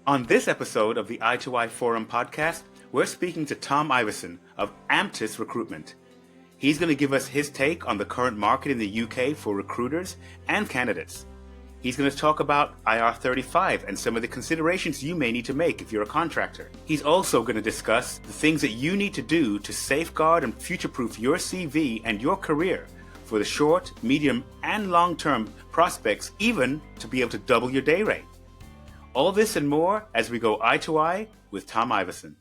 On this episode of the I2I Forum podcast, we're speaking to Tom Iveson of Amtis Recruitment. He's going to give us his take on the current market in the UK for recruiters and candidates. He's going to talk about IR35 and some of the considerations you may need to make if you're a contractor. He's also going to discuss the things that you need to do to safeguard and future-proof your CV and your career for the short, medium, and long-term prospects, even to be able to double your day rate. All this and more as we go eye to eye with Tom Iveson.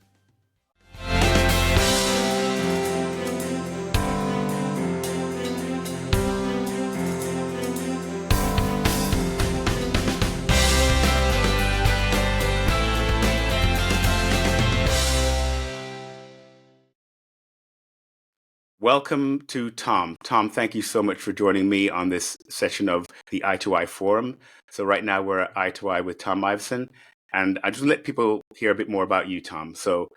Welcome to Tom. Tom, thank you so much for joining me on this session of the I2I Forum. So right now we're at I2I with Tom Iveson, and I just let people hear a bit more about you, Tom. So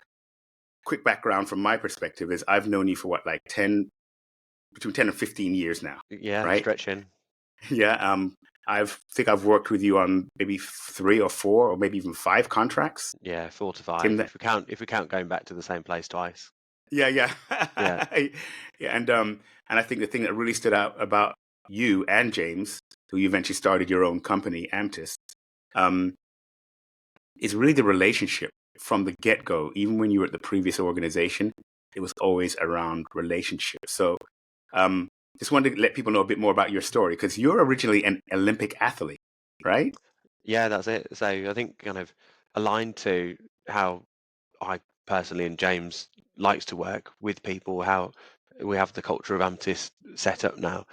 quick background from my perspective is I've known you for between 10 and 15 years now. Yeah, right? stretching. Yeah, I think I've worked with you on maybe 3 or 4 or maybe even 5 contracts. Yeah, 4 to 5. In If we count going back to the same place twice. Yeah. Yeah. Yeah, and I think the thing that really stood out about you and James, who you eventually started your own company, Amtis, is really the relationship from the get-go. Even when you were at the previous organization, it was always around relationships. So just wanted to let people know a bit more about your story, because you're originally an Olympic athlete, right? Yeah, that's it. So I think kind of aligned to how I personally and James likes to work with people, how we have the culture of Amtis set up now.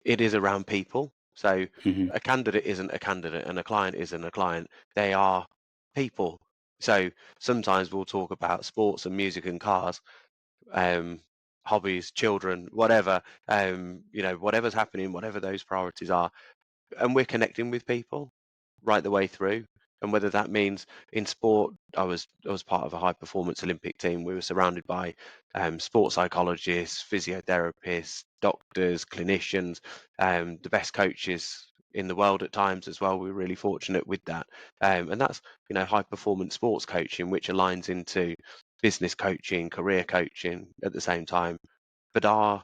It is around people. So Mm-hmm. a candidate isn't a candidate and a client isn't a client. They are people. So sometimes we'll talk about sports and music and cars, hobbies, children, whatever, whatever's happening, whatever those priorities are, and we're connecting with people right the way through. And whether that means in sport, I was part of a high performance Olympic team. We were surrounded by sports psychologists, physiotherapists, doctors, clinicians, the best coaches in the world at times as well. We were really fortunate with that, and that's high performance sports coaching, which aligns into business coaching, career coaching at the same time. But our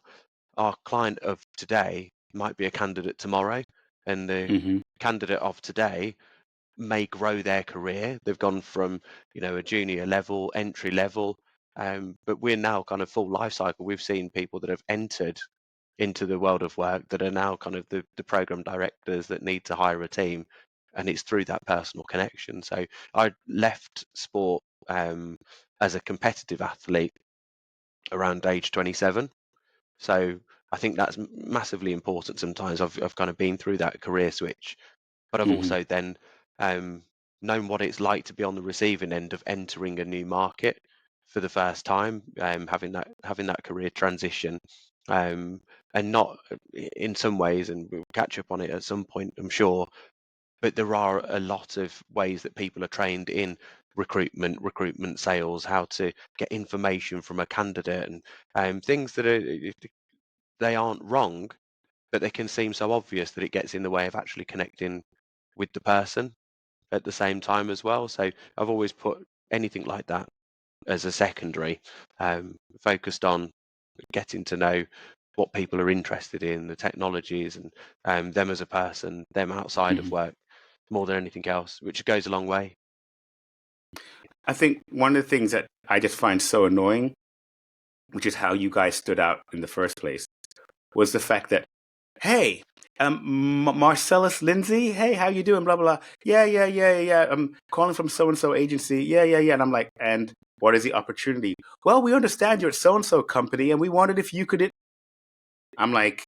client of today might be a candidate tomorrow, and the Mm-hmm. candidate of today may grow their career. They've gone from a junior level, entry level, but we're now kind of full life cycle. We've seen people that have entered into the world of work that are now kind of the program directors that need to hire a team, and it's through that personal connection. So I left sport as a competitive athlete around age 27. So I think that's massively important. Sometimes I've kind of been through that career switch, but I've Mm-hmm. also then known what it's like to be on the receiving end of entering a new market for the first time, having that career transition, and not in some ways, and we'll catch up on it at some point, I'm sure. But there are a lot of ways that people are trained in recruitment sales, how to get information from a candidate, and things that they aren't wrong, but they can seem so obvious that it gets in the way of actually connecting with the person at the same time as well. So I've always put anything like that as a secondary, focused on getting to know what people are interested in, the technologies, and them as a person, them outside of Mm-hmm. work, more than anything else, which goes a long way. I think one of the things that I just find so annoying, which is how you guys stood out in the first place, was the fact that, hey, Marcellus Lindsay, hey, how you doing? Blah, blah, blah. Yeah. I'm calling from so-and-so agency. Yeah. And I'm like, and what is the opportunity? Well, we understand you're at so-and-so company, and we wondered if you could... I'm like,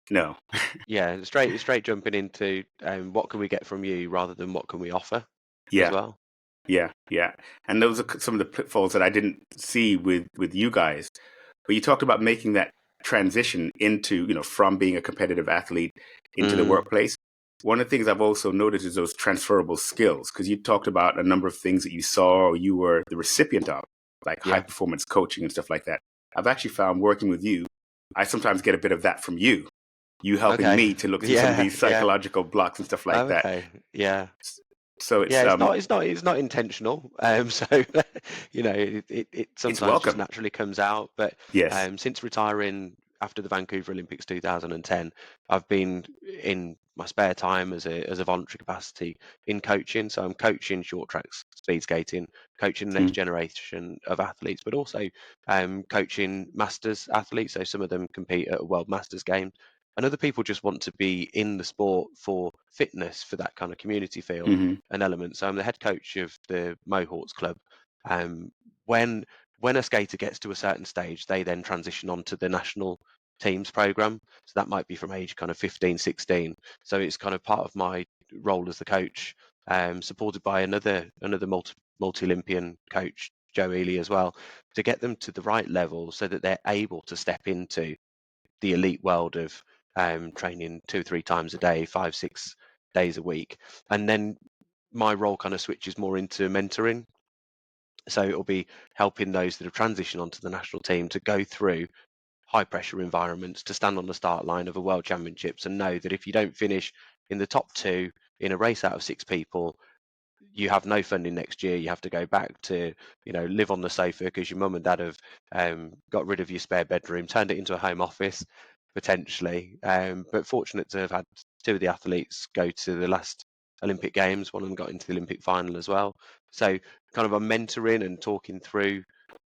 no. Yeah, straight jumping into what can we get from you rather than what can we offer as Yeah. well. Yeah. And those are some of the pitfalls that I didn't see with you guys. But you talked about making that transition into, from being a competitive athlete into the workplace. One of the things I've also noticed is those transferable skills, because you talked about a number of things that you saw or you were the recipient of, like high performance coaching and stuff like that. I've actually found working with you, I sometimes get a bit of that from you helping me to look through some of these psychological blocks and stuff like that. Okay, yeah. So Yeah, it's not intentional. So it it's sometimes just welcome. naturally comes out. But Yes. since retiring after the Vancouver Olympics 2010, I've been in my spare time as a voluntary capacity in coaching. So I'm coaching short tracks, speed skating, coaching the next Mm, generation of athletes, but also coaching masters athletes. So some of them compete at a World Masters game. And other people just want to be in the sport for fitness, for that kind of community feel hmm an element. So I'm the head coach of the Mohawks club. Um, when when a skater gets to a certain stage, they then transition onto the national teams program. So that might be from age kind of 15, 16. So it's kind of part of my role as the coach, supported by another multi-Olympian coach, Joe Ely as well, to get them to the right level so that they're able to step into the elite world of training 2 or 3 times a day, 5, 6 days a week. And then my role kind of switches more into mentoring. So it'll be helping those that have transitioned onto the national team to go through high pressure environments, to stand on the start line of a world championships and know that if you don't finish in the top two in a race out of 6 people, you have no funding next year. You have to go back to, live on the sofa because your mum and dad have got rid of your spare bedroom, turned it into a home office potentially. But fortunate to have had two of the athletes go to the last Olympic Games. One of them got into the Olympic final as well. So kind of a mentoring and talking through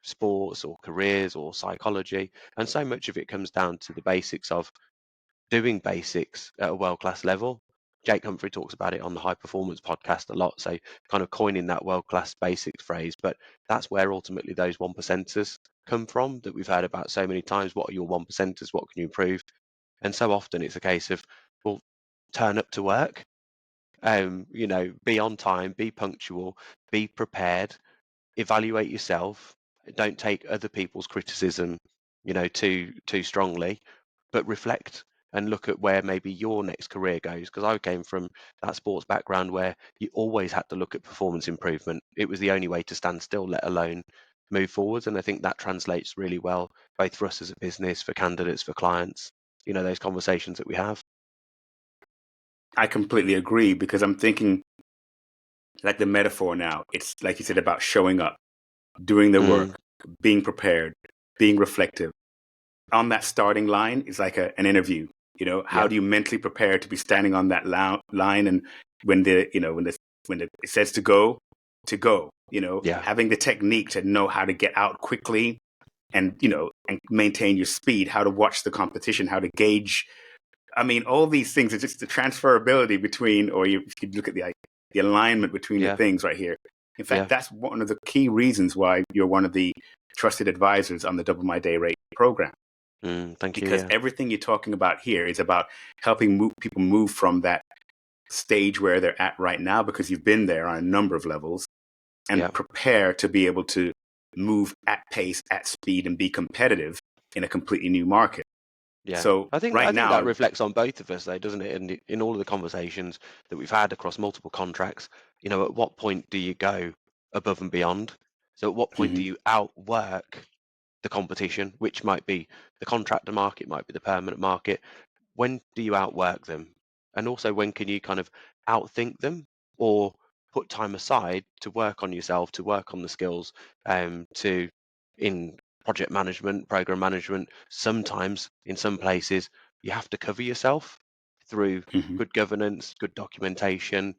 sports or careers or psychology. And so much of it comes down to the basics of doing basics at a world-class level. Jake Humphrey talks about it on the High Performance podcast a lot, so kind of coining that world-class basics phrase, but that's where ultimately those one percenters come from that we've heard about so many times. What are your one percenters? What can you improve? And so often it's a case of, well, turn up to work, be on time, be punctual, be prepared, evaluate yourself, don't take other people's criticism, too strongly, but reflect and look at where maybe your next career goes. Because I came from that sports background where you always had to look at performance improvement. It was the only way to stand still, let alone move forwards. And I think that translates really well, both for us as a business, for candidates, for clients, those conversations that we have. I completely agree because I'm thinking like the metaphor now. It's like you said about showing up, doing the work, Mm, being prepared, being reflective. On that starting line is like an interview. How yeah, do you mentally prepare to be standing on that line, and when it says to go, to go. yeah, Having the technique to know how to get out quickly, and and maintain your speed, how to watch the competition, how to gauge. I mean, all these things are just the transferability between, or you could look at the alignment between the yeah, things right here. In fact, yeah. that's one of the key reasons why you're one of the trusted advisors on the Double My Day Rate program, Thank you. because Yeah, everything you're talking about here is about helping people move from that stage where they're at right now, because you've been there on a number of levels, yeah. and prepare to be able to move at pace, at speed, and be competitive in a completely new market. Yeah, So I think right I think that now, reflects on both of us, though, doesn't it? And in all of the conversations that we've had across multiple contracts, at what point do you go above and beyond? So at what point do mhm, you outwork the competition, which might be the contractor market, might be the permanent market? When do you outwork them? And also, when can you kind of outthink them or put time aside to work on yourself, to work on the skills, to in project management, program management, sometimes in some places, you have to cover yourself through mhm, good governance, good documentation,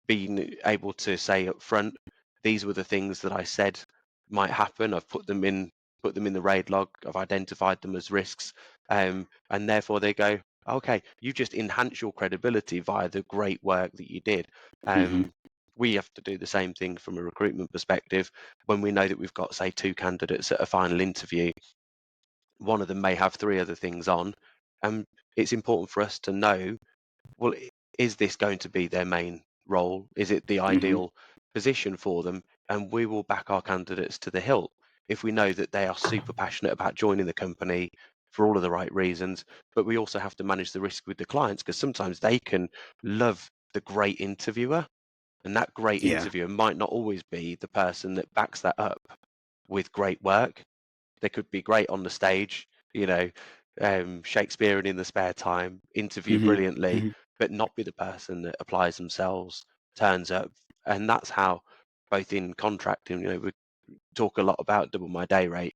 being able to say up front, these were the things that I said might happen. I've put them in the raid log. I've identified them as risks, and therefore they go, okay, you just enhance your credibility via the great work that you did. mhm, We have to do the same thing from a recruitment perspective. When we know that we've got, say, 2 candidates at a final interview, one of them may have 3 other things on, and it's important for us to know, well, is this going to be their main role? Is it the mhm, ideal position for them? And we will back our candidates to the hilt if we know that they are super passionate about joining the company for all of the right reasons. But we also have to manage the risk with the clients, because sometimes they can love the great interviewer, and that great yeah, interviewer might not always be the person that backs that up with great work. They could be great on the stage, you know, Shakespearean in the spare time, interview mhm, brilliantly, mhm, but not be the person that applies themselves, turns up, And that's how, both in contracting, we talk a lot about double my day rate.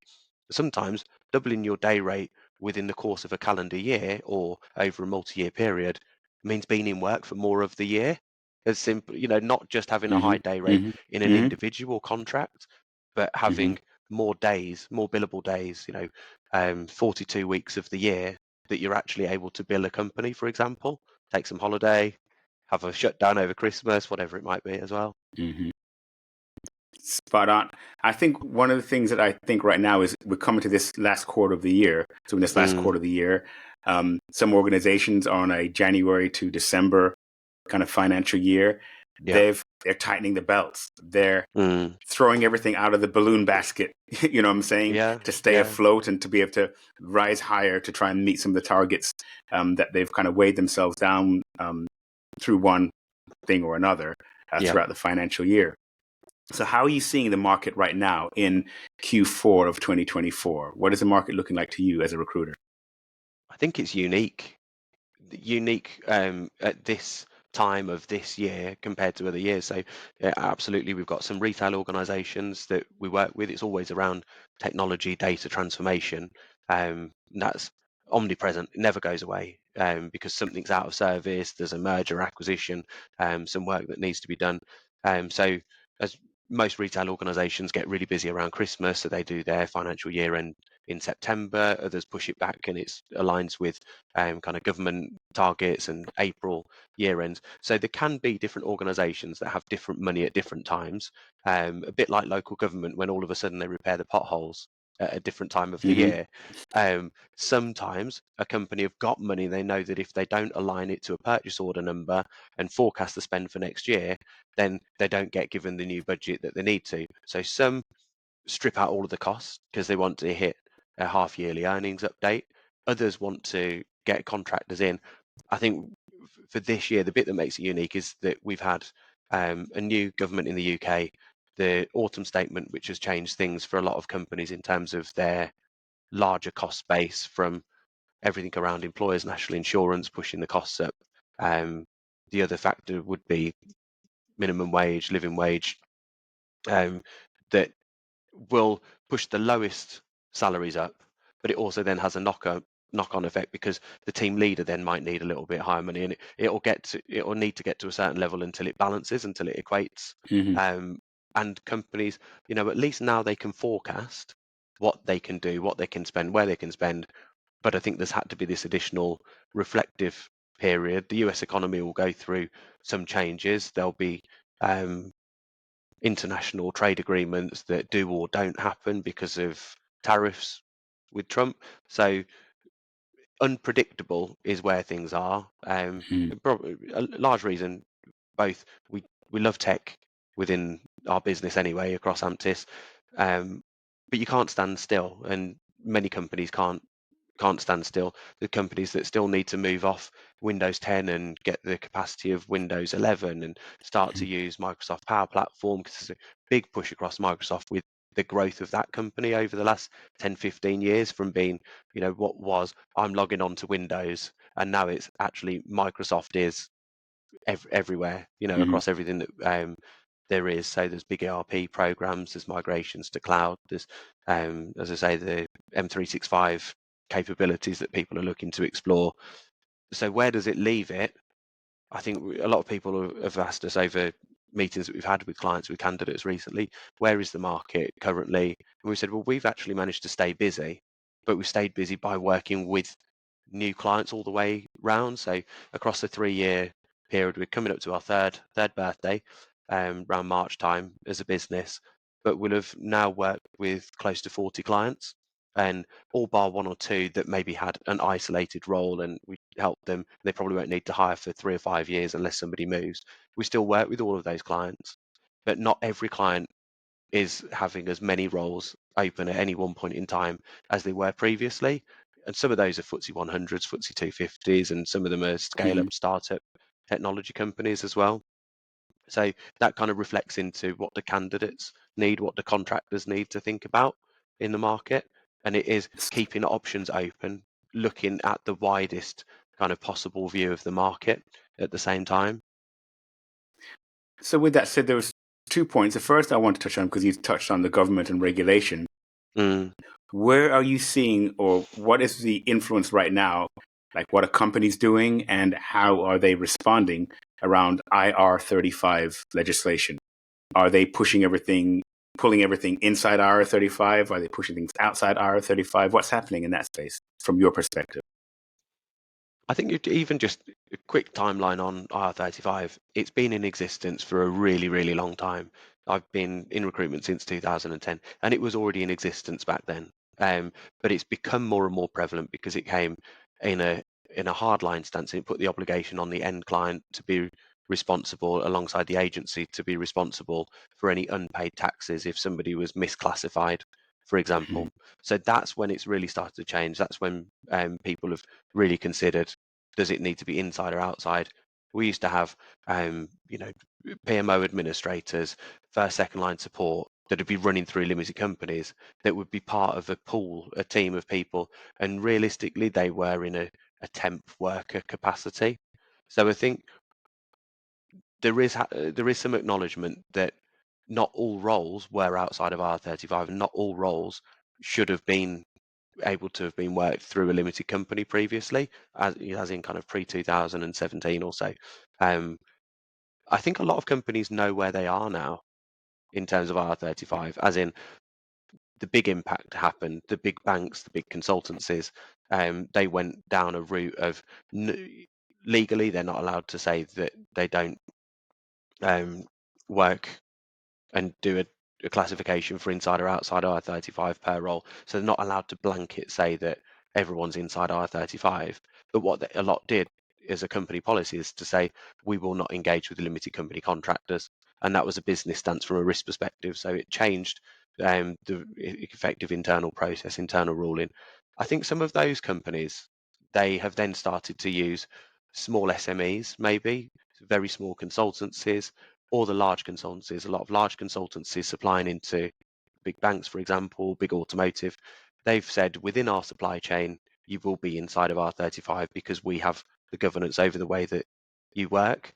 Sometimes doubling your day rate within the course of a calendar year or over a multi-year period means being in work for more of the year. As simple, not just having a high Hmm. day rate Hmm. in an Hmm. individual contract, but Hmm. having more days, more billable days, 42 weeks of the year that you're actually able to bill a company, for example, take some holiday, have a shutdown over Christmas, whatever it might be as well. Hmm. Spot on. I think one of the things that I think right now is we're coming to this last quarter of the year. So in this last Mm, quarter of the year, some organizations are on a January to December kind of financial year. yeah. They're tightening the belts. They're Mm, throwing everything out of the balloon basket. You know what I'm saying? yeah. To stay Yeah. afloat and to be able to rise higher to try and meet some of the targets that they've kind of weighed themselves down through one thing or another Yeah. throughout the financial year. So how are you seeing the market right now in Q4 of 2024? What is the market looking like to you as a recruiter? I think it's unique at this time of this year compared to other years. So yeah, absolutely, we've got some retail organisations that we work with. It's always around technology, data transformation. And that's omnipresent. It never goes away because something's out of service. There's a merger, acquisition, some work that needs to be done. So as most retail organisations get really busy around Christmas, so they do their financial year end in September. Others push it back, and it aligns with kind of government targets and April year ends. So there can be different organisations that have different money at different times, a bit like local government when all of a sudden they repair the potholes at a different time of the Hmm. year. Sometimes a company have got money, they know that if they don't align it to a purchase order number and forecast the spend for next year, then they don't get given the new budget that they need to. So some strip out all of the costs because they want to hit a half yearly earnings update. Others want to get contractors in. I think for this year, the bit that makes it unique is that we've had a new government in the UK, the autumn statement, which has changed things for a lot of companies in terms of their larger cost base, from everything around employers' national insurance pushing the costs up. Um, the other factor would be minimum wage, living wage, um, that will push the lowest salaries up, but it also then has a knock-on effect because the team leader then might need a little bit higher money, and it'll need to get to a certain level until it balances, until it equates. Hmm. Um, and companies, at least now they can forecast what they can do, what they can spend, where they can spend. But I think there's had to be this additional reflective period. The US economy will go through some changes. There'll be um, international trade agreements that do or don't happen because of tariffs with Trump. So unpredictable is where things are. Hmm. Probably a large reason, both we love tech within our business anyway across Amtis, um, but you can't stand still, and many companies can't stand still. The companies that still need to move off Windows 10 and get the capacity of Windows 11 and start to use Microsoft Power Platform, because there's a big push across Microsoft with the growth of that company over the last 10, 15 years, from being, what was I'm logging on to Windows, and now it's actually Microsoft is everywhere, Hmm. across everything that there is. So there's big ERP programs, there's migrations to cloud, there's, as I say, the M365 capabilities that people are looking to explore. So where does it leave it? I think a lot of people have asked us over meetings that we've had with clients, with candidates recently, where is the market currently? And we said, well, we've actually managed to stay busy, but we've stayed busy by working with new clients all the way round. So across the 3-year period, we're coming up to our third birthday, around March time as a business, but we'll have now worked with close to 40 clients, and all bar one or two that maybe had an isolated role and we helped them. They probably won't need to hire for 3 or 5 years unless somebody moves. We still work with all of those clients, but not every client is having as many roles open at any one point in time as they were previously. And some of those are FTSE 100s, FTSE 250s, and some of them are scale Hmm. up startup technology companies as well. So that kind of reflects into what the candidates need, what the contractors need to think about in the market. And it is keeping options open, looking at the widest kind of possible view of the market at the same time. So with that said, there was 2 points. The first I want to touch on, because you touched on the government and regulation. Mm. Where are you seeing, or what is the influence right now? Like, what are companies doing and how are they responding around IR35 legislation? Are they pushing everything, pulling everything inside IR35? Are they pushing things outside IR35? What's happening in that space from your perspective? I think even just a quick timeline on IR35, it's been in existence for a really, really long time. I've been in recruitment since 2010, and it was already in existence back then. But it's become more and more prevalent because it came in a hardline stance, and it put the obligation on the end client to be responsible alongside the agency to be responsible for any unpaid taxes if somebody was misclassified, for Mhm. example. So that's when it's really started to change. That's when people have really considered, does it need to be inside or outside? We used to have, PMO administrators, first, second line support that would be running through limited companies that would be part of a pool, a team of people, and realistically, they were in a temp worker capacity. So I think there is some acknowledgement that not all roles were outside of R35, and not all roles should have been able to have been worked through a limited company previously, as in kind of pre-2017 or so. Um, I think a lot of companies know where they are now in terms of R35, as in the big impact happened, the big banks, the big consultancies, they went down a route of legally they're not allowed to say that they don't um, work and do a classification for inside or outside I-35 per role. So they're not allowed to blanket say that everyone's inside I-35. But what a lot did as a company policy is to say we will not engage with limited company contractors, and that was a business stance from a risk perspective. So it changed the effective internal process, internal ruling. I think some of those companies, they have then started to use small SMEs, maybe very small consultancies, or the large consultancies. A lot of large consultancies supplying into big banks, for example, big automotive. They've said within our supply chain, you will be inside of R35 because we have the governance over the way that you work.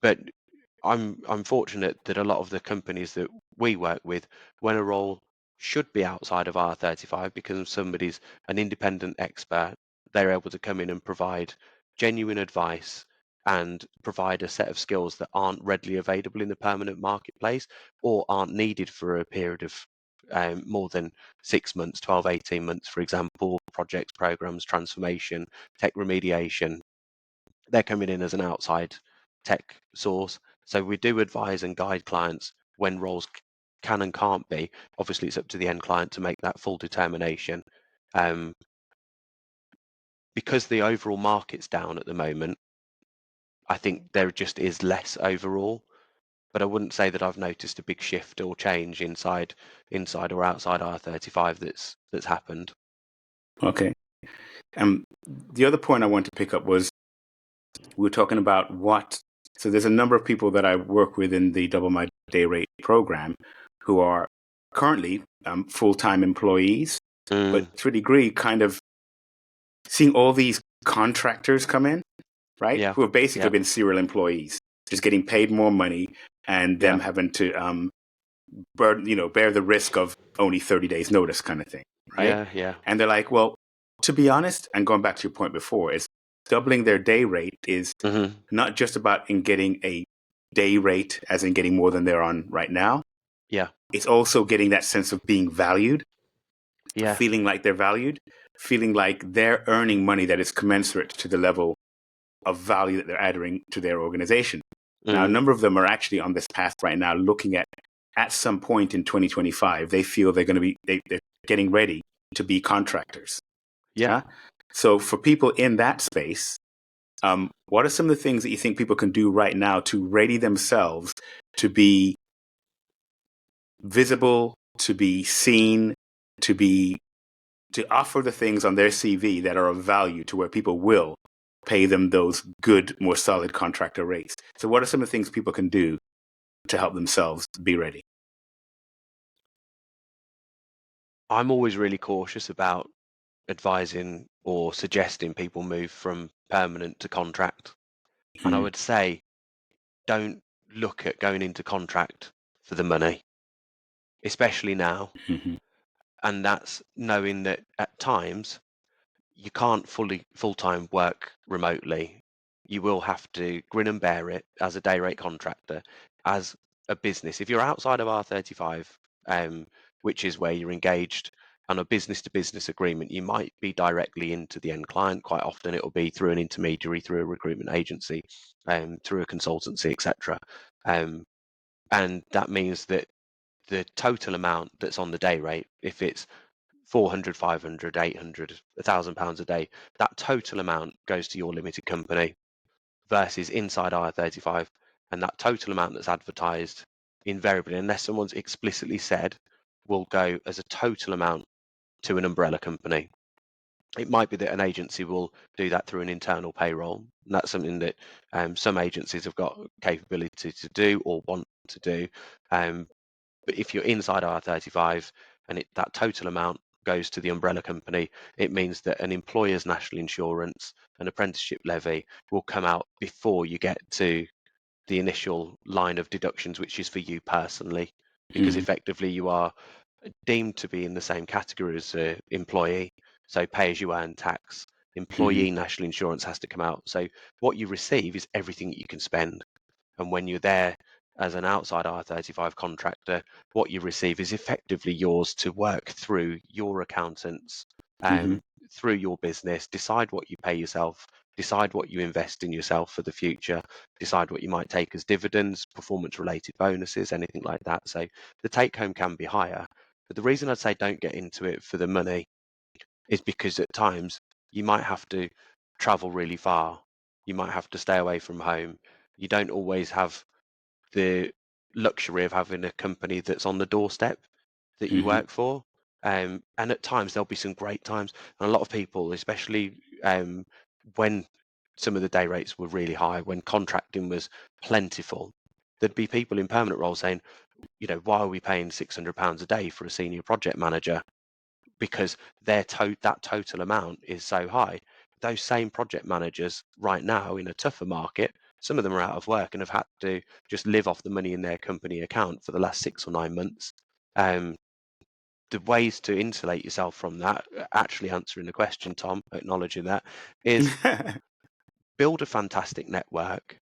But I'm fortunate that a lot of the companies that we work with, when a role should be outside of R35 because somebody's an independent expert, they're able to come in and provide genuine advice and provide a set of skills that aren't readily available in the permanent marketplace or aren't needed for a period of more than 6 months, 12, 18 months, for example, projects, programs, transformation, tech remediation. They're coming in as an outside tech source. So we do advise and guide clients when roles can and can't be. Obviously, it's up to the end client to make that full determination. Um, because the overall market's down at the moment, I think there just is less overall. But I wouldn't say that I've noticed a big shift or change inside or outside R35 that's happened. Okay. The other point I want to pick up was we were talking about so there's a number of people that I work with in the Double My Day Rate program who are currently full-time employees, but Mm, to a degree, kind of seeing all these contractors come in, right? yeah, Who have basically yeah, been serial employees, just getting paid more money and them yeah, having to bear the risk of only 30 days notice kind of thing, right? yeah, yeah. And they're like, well, to be honest, and going back to your point before, is doubling their day rate is Hmm. not just about in getting a day rate, as in getting more than they're on right now. Yeah, It's also getting that sense of being valued, yeah. feeling like they're valued, feeling like they're earning money that is commensurate to the level of value that they're adding to their organization. Now, a Mm, number of them are actually on this path right now, looking at some point in 2025, they feel they're going to be, they're getting ready to be contractors. yeah. Yeah. So for people in that space, what are some of the things that you think people can do right now to ready themselves to be visible, to be seen, to be to offer the things on their CV that are of value to where people will pay them those good, more solid contractor rates? So what are some of the things people can do to help themselves be ready? I'm always really cautious about advising or suggesting people move from permanent to contract. And I Mm. would say don't look at going into contract for the money, especially now. Hmm. And that's knowing that at times you can't full-time work remotely. You will have to grin and bear it as a day rate contractor, as a business. If you're outside of R35, which is where you're engaged on a business to business agreement, you might be directly into the end client. Quite often it will be through an intermediary, through a recruitment agency, through a consultancy, etc. And that means that the total amount that's on the day rate, if it's 400, 500, 800, £1,000 a day, that total amount goes to your limited company versus inside IR35, and that total amount that's advertised invariably, unless someone's explicitly said, will go as a total amount to an umbrella company. It might be that an agency will do that through an internal payroll, and that's something that some agencies have got capability to do or want to do. But if you're inside IR35 and that total amount goes to the umbrella company, it means that an employer's national insurance and apprenticeship levy will come out before you get to the initial line of deductions, which is for you personally, because Hmm. effectively you are deemed to be in the same category as an employee. So pay as you earn tax, Hmm. employee national insurance has to come out. So what you receive is everything that you can spend. And when you're there as an outside R35 contractor, what you receive is effectively yours to work through your accountants, Hmm. through your business, decide what you pay yourself, decide what you invest in yourself for the future, decide what you might take as dividends, performance related bonuses, anything like that. So the take home can be higher. But the reason I'd say don't get into it for the money is because at times you might have to travel really far. You might have to stay away from home. You don't always have the luxury of having a company that's on the doorstep that you Hmm. work for. And at times there'll be some great times. And a lot of people, especially when some of the day rates were really high, when contracting was plentiful, there'd be people in permanent roles saying, why are we paying £600 a day for a senior project manager? Because that total amount is so high. Those same project managers right now in a tougher market, some of them are out of work and have had to just live off the money in their company account for the last 6 or 9 months. Um, the ways to insulate yourself from that, actually answering the question, Tom, acknowledging that, is build a fantastic network,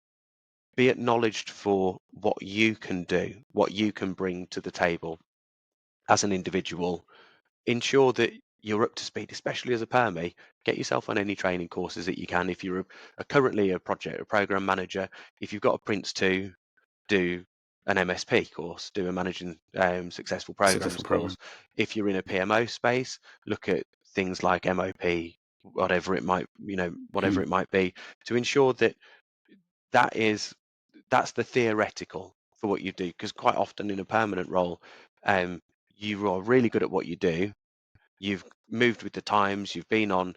be acknowledged for what you can do, what you can bring to the table as an individual. Ensure that you're up to speed, especially as a permie. Get yourself on any training courses that you can. If you're currently a project or program manager, if you've got a Prince 2, do an MSP course, do a managing successful programs Successful course. program. If you're in a PMO space, look at things like MOP, whatever it might, whatever Hmm. it might be, to ensure that that is that's the theoretical for what you do. Because quite often in a permanent role, you are really good at what you do, you've moved with the times, you've been on,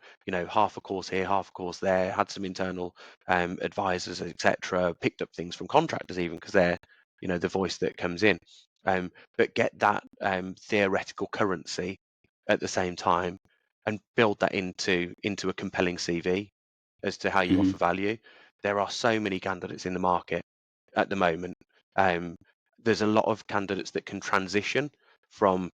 half a course here, half a course there, had some internal advisors, etc., picked up things from contractors even because they're, the voice that comes in. But get that theoretical currency at the same time and build that into a compelling CV as to how you Hmm. offer value. There are so many candidates in the market at the moment. Um, there's a lot of candidates that can transition from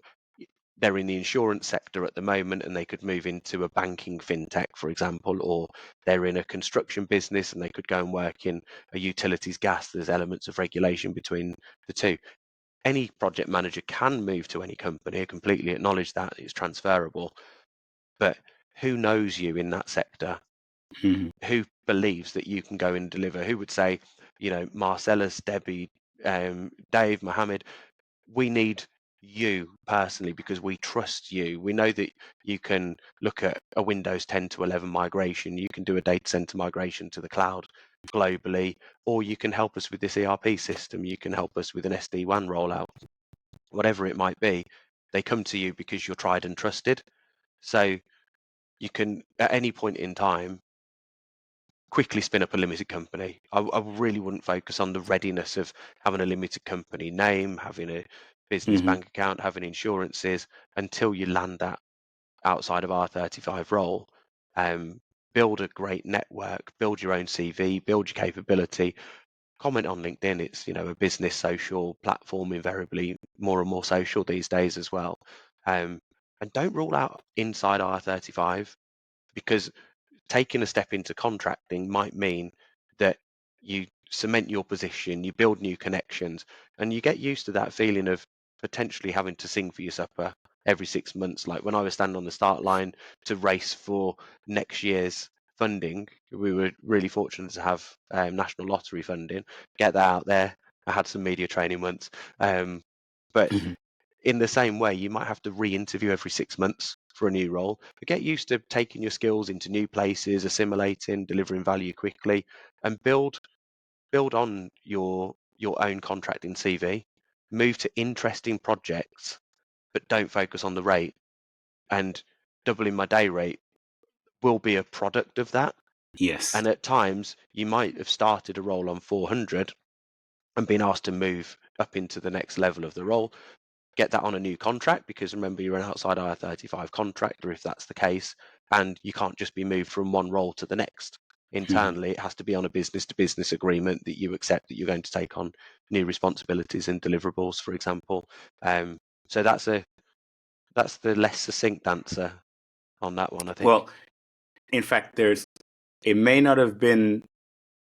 they're in the insurance sector at the moment and they could move into a banking fintech, for example, or they're in a construction business and they could go and work in a utilities gas. There's elements of regulation between the two. Any project manager can move to any company. I completely acknowledge that it's transferable, but who knows you in that sector? Hmm. Who believes that you can go and deliver? Who would say, Marcellus, Debbie, Dave, Mohammed, we need you personally because we trust you. We know that you can look at a Windows 10 to 11 migration, you can do a data center migration to the cloud globally, or you can help us with this ERP system, you can help us with an SD-WAN rollout, whatever it might be. They come to you because you're tried and trusted. So you can, at any point in time, quickly spin up a limited company. I really wouldn't focus on the readiness of having a limited company name, having a business Hmm. bank account, having insurances until you land that outside of R35 role. Build a great network, build your own CV, build your capability, comment on LinkedIn. It's, a business social platform, invariably more and more social these days as well. And don't rule out inside IR35, because taking a step into contracting might mean that you cement your position, you build new connections, and you get used to that feeling of potentially having to sing for your supper every 6 months. Like when I was standing on the start line to race for next year's funding, we were really fortunate to have national lottery funding, get that out there. I had some media training once. But Mhm. in the same way, you might have to re-interview every 6 months for a new role, but get used to taking your skills into new places, assimilating, delivering value quickly, and build on your own contracting CV. Move to interesting projects, but don't focus on the rate. And doubling my day rate will be a product of that. Yes. And at times, you might have started a role on 400 and been asked to move up into the next level of the role. Get that on a new contract, because remember, you're an outside IR35 contractor if that's the case, and you can't just be moved from one role to the next. Mhm. Internally, it has to be on a business to business agreement that you accept that you're going to take on new responsibilities and deliverables, for example. So that's the less succinct answer on that one, I think. Well, in fact, it may not have been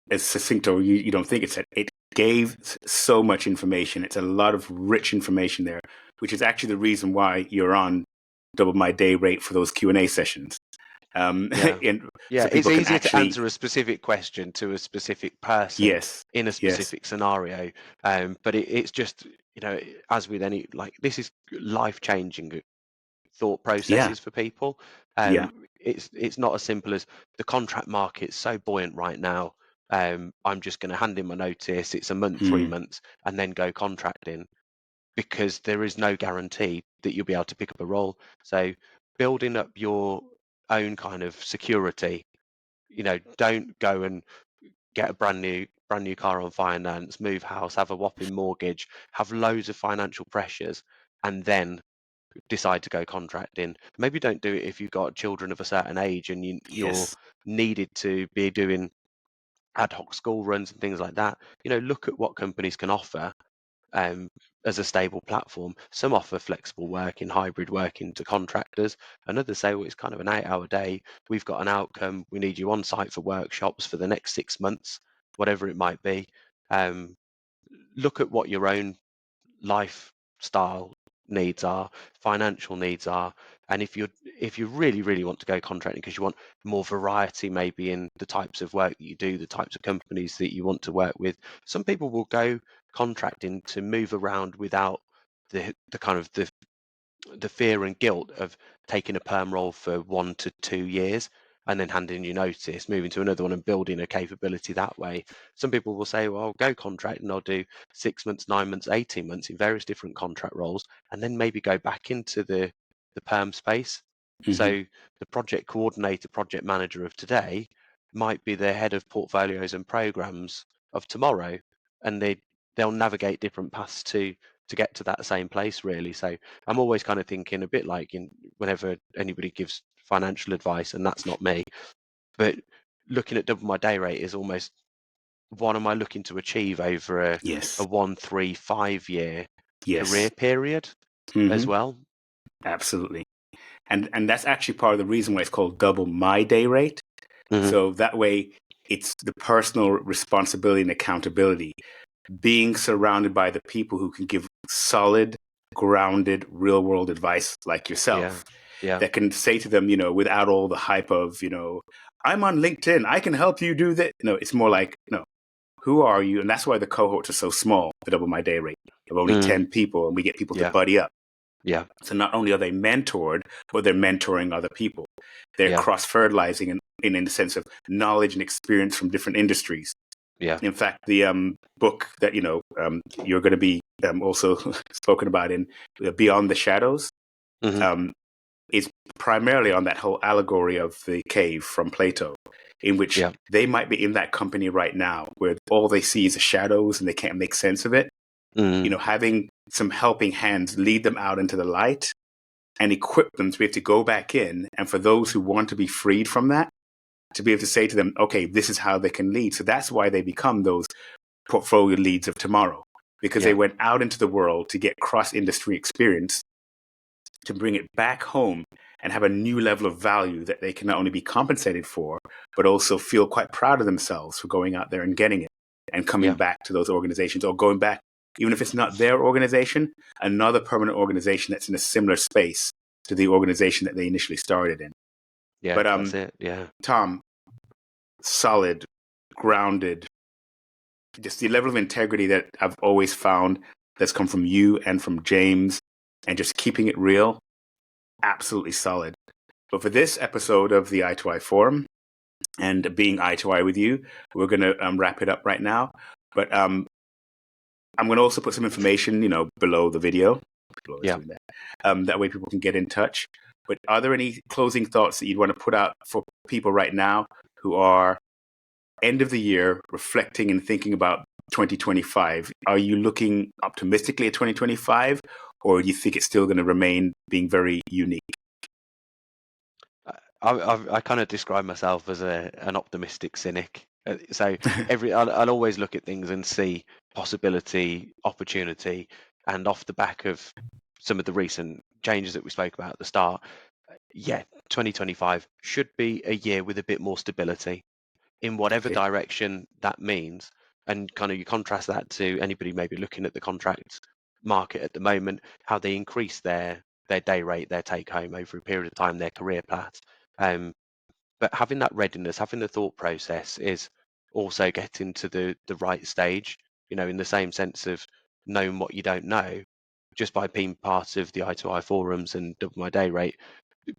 as succinct, or you don't think it gave so much information. It's a lot of rich information there, which is actually the reason why you're on double my day rate for those Q&A sessions. Yeah. And Yeah, so it's people can easier to actually, answer a specific question to a specific person yes, in a yes, specific scenario. But it's just, as with any, like, this is life-changing thought yeah, processes for people. yeah, It's not as simple as the contract market's so buoyant right now. I'm just going to hand in my notice. It's a month, three mm, months, and then go contracting, because there is no guarantee that you'll be able to pick up a role. So building up your own kind of security, don't go and get a brand new car on finance, move house, have a whopping mortgage, have loads of financial pressures, and then decide to go contracting. Maybe don't do it if you've got children of a certain age and you're yes, needed to be doing ad hoc school runs and things like that. Look at what companies can offer um, as a stable platform. Some offer flexible working, hybrid working to contractors, and others say, well, it's kind of an 8-hour day. We've got an outcome. We need you on site for workshops for the next 6 months, whatever it might be. Um, Look at what your own lifestyle needs are, financial needs are, and if you really really want to go contracting because you want more variety, maybe in the types of work that you do, the types of companies that you want to work with, some people will go contracting to move around without the kind of the fear and guilt of taking a perm role for 1 to 2 years and then handing you notice, moving to another one and building a capability that way. Some people will say, well, I'll go contract and I'll do 6 months, 9 months, 18 months in various different contract roles, and then maybe go back into the perm space. hmm So the project coordinator, project manager of today might be the head of portfolios and programs of tomorrow, and they'll navigate different paths to get to that same place, really. So I'm always kind of thinking a bit like whenever anybody gives financial advice, and that's not me, but looking at double my day rate is almost, what am I looking to achieve over a yes, 1, 3, 5 year career yes, period as hmm well. absolutely. And that's actually part of the reason why it's called double my day rate. Hmm. So that way, it's the personal responsibility and accountability, being surrounded by the people who can give solid, grounded, real world advice like Yeah, yourself, yeah. that can say to them, without all the hype of, I'm on LinkedIn, I can help you do that. No, it's more like, no, who are you? And that's why the cohorts are so small, the double my day rate of only Mm, 10 people, and we get people to yeah, buddy up. yeah, So not only are they mentored, but they're mentoring other people. They're yeah, cross fertilizing in the sense of knowledge and experience from different industries. yeah. In fact, the book that you're going to be also spoken about in Beyond the Shadows Hmm. um, is primarily on that whole allegory of the cave from Plato, in which Yeah. they might be in that company right now, where all they see is the shadows and they can't make sense of it. Mm, Having some helping hands lead them out into the light and equip them to be able to go back in, and for those who want to be freed from that, to be able to say to them, okay, this is how they can lead. So that's why they become those portfolio leads of tomorrow, because they Yeah. went out into the world to get cross-industry experience to bring it back home and have a new level of value that they can not only be compensated for, but also feel quite proud of themselves for going out there and getting it and coming Yeah. back to those organizations, or going back, even if it's not their organization, another permanent organization that's in a similar space to the organization that they initially started in. Yeah. But That's it. Yeah. Tom, solid, grounded, just the level of integrity that I've always found that's come from you and from James, and just keeping it real, absolutely solid. But for this episode of the I2I Forum, and being eye to eye with you, we're going to wrap it up right now. But I'm going to also put some information, below the video. People always Yeah. doing that. That way people can get in touch. But are there any closing thoughts that you'd want to put out for people right now who are end of the year reflecting and thinking about 2025? Are you looking optimistically at 2025, or do you think it's still going to remain being very unique? I kind of describe myself as an optimistic cynic. So I'll always look at things and see possibility, opportunity, and off the back of some of the recent changes that we spoke about at the start, yeah, 2025 should be a year with a bit more stability in whatever Okay. direction that means. And kind of you contrast that to anybody maybe looking at the contract market at the moment, how they increase their day rate, their take home over a period of time, their career path. But having that readiness, having the thought process is also getting to the right stage, in the same sense of knowing what you don't know. Just by being part of the I2I forums and double my day rate,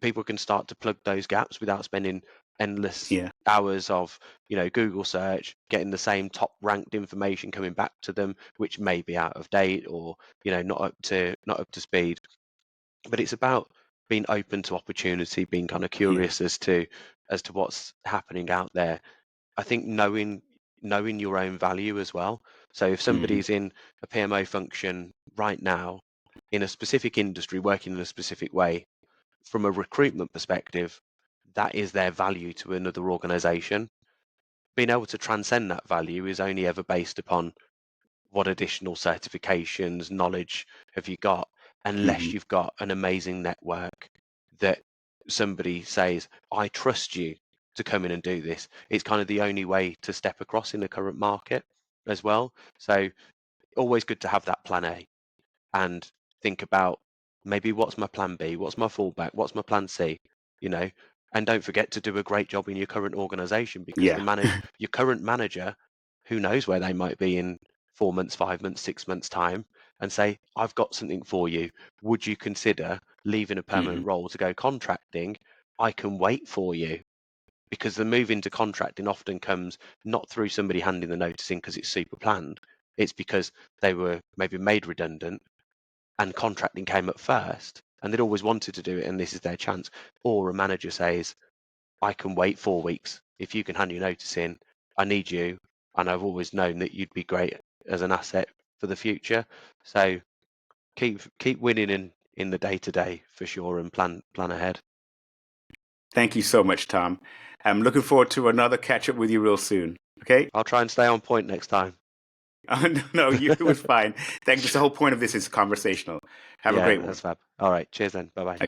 people can start to plug those gaps without spending endless Yeah. hours of Google search, getting the same top ranked information coming back to them, which may be out of date or not up to speed. But it's about being open to opportunity, being kind of Yeah. curious as to what's happening out there. I think knowing your own value as well. So if Hmm. somebody's in a PMO function right now in a specific industry, working in a specific way, from a recruitment perspective, that is their value to another organization. Being able to transcend that value is only ever based upon what additional certifications, knowledge have you got, Hmm. unless you've got an amazing network that somebody says, I trust you to come in and do this. It's kind of the only way to step across in the current market as well. So always good to have that plan A and think about maybe what's my plan B, what's my fallback, what's my plan C, you know, and don't forget to do a great job in your current organization, because Yeah. your current manager, who knows where they might be in 4 months, 5 months, 6 months time, and say, I've got something for you. Would you consider leaving a Hmm. permanent role to go contracting? I can wait for you. Because the move into contracting often comes not through somebody handing the notice in because it's super planned. It's because they were maybe made redundant and contracting came up first and they'd always wanted to do it and this is their chance. Or a manager says, I can wait 4 weeks. If you can hand your notice in, I need you. And I've always known that you'd be great as an asset for the future. So keep winning in the day to day for sure, and plan ahead. Thank you so much, Tom. I'm looking forward to another catch up with you real soon. Okay? I'll try and stay on point next time. No, you it was fine. Thank you. The whole point of this is conversational. Have a Yeah, great one. that's fab. All right. Cheers then. Bye bye.